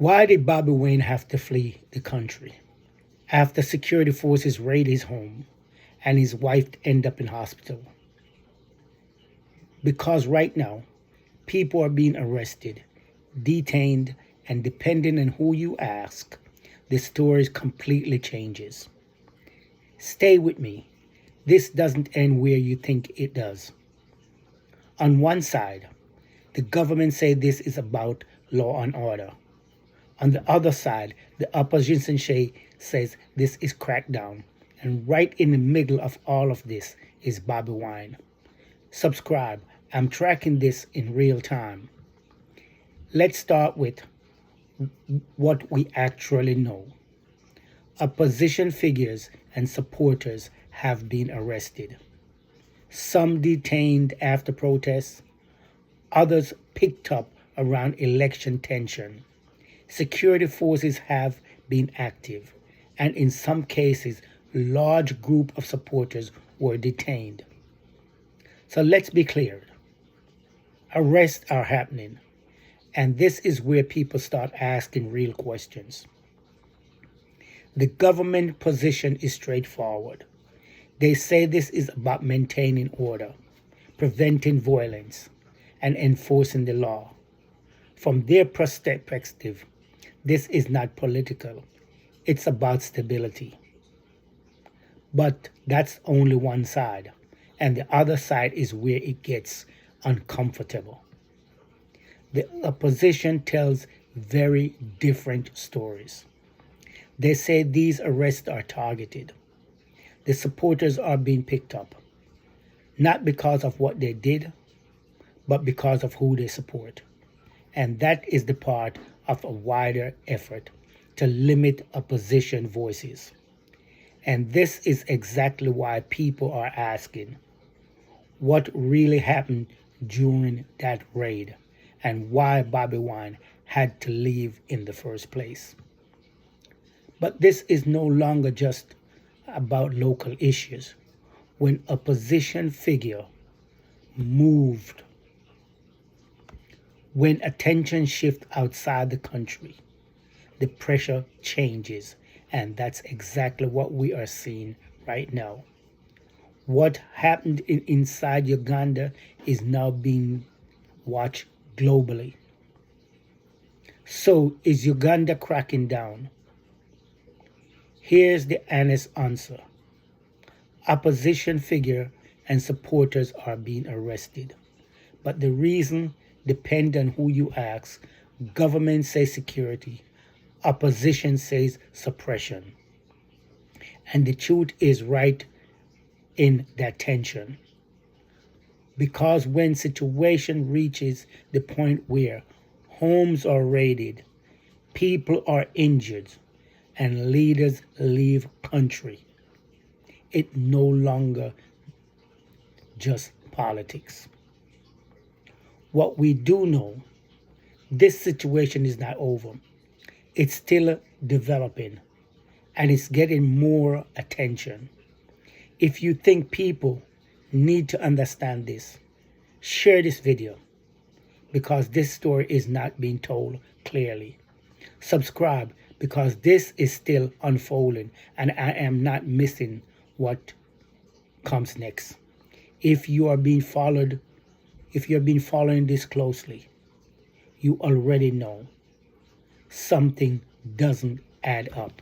Why did Bobby Wayne have to flee the country after security forces raided his home and his wife ended up in hospital? Because right now, people are being arrested, detained, and depending on who you ask, the story completely changes. Stay with me. This doesn't end where you think it does. On one side, the government say this is about law and order. On the other side, the opposition says this is crackdown. And right in the middle of all of this is Bobby Wine. Subscribe. I'm tracking this in real time. Let's start with what we actually know. Opposition figures and supporters have been arrested. Some detained after protests, others picked up around election tension. Security forces have been active, and in some cases, large group of supporters were detained. So let's be clear. Arrests are happening, and this is where people start asking real questions. The government position is straightforward. They say this is about maintaining order, preventing violence, and enforcing the law. From their perspective, this is not political. It's about stability. But that's only one side, and the other side is where it gets uncomfortable. The opposition tells very different stories. They say these arrests are targeted. The supporters are being picked up, not because of what they did, but because of who they support. And that is the part of a wider effort to limit opposition voices. And this is exactly why people are asking what really happened during that raid and why Bobby Wine had to leave in the first place. But this is no longer just about local issues. When a opposition figure moved, when attention shifts outside the country, the pressure changes, and that's exactly what we are seeing right now. What happened inside Uganda is now being watched globally. So is Uganda cracking down? Here's the honest answer. Opposition figures and supporters are being arrested. But the reason depends on who you ask. Government says security. Opposition says suppression. And the truth is right in that tension. Because when situation reaches the point where homes are raided, people are injured, and leaders leave country, it no longer just politics. What we do know, this situation is not over. It's still developing, and it's getting more attention. If you think people need to understand this, share this video, because this story is not being told clearly. Subscribe, because this is still unfolding, and I am not missing what comes next. If you are being followed, if you have been following this closely, you already know something doesn't add up.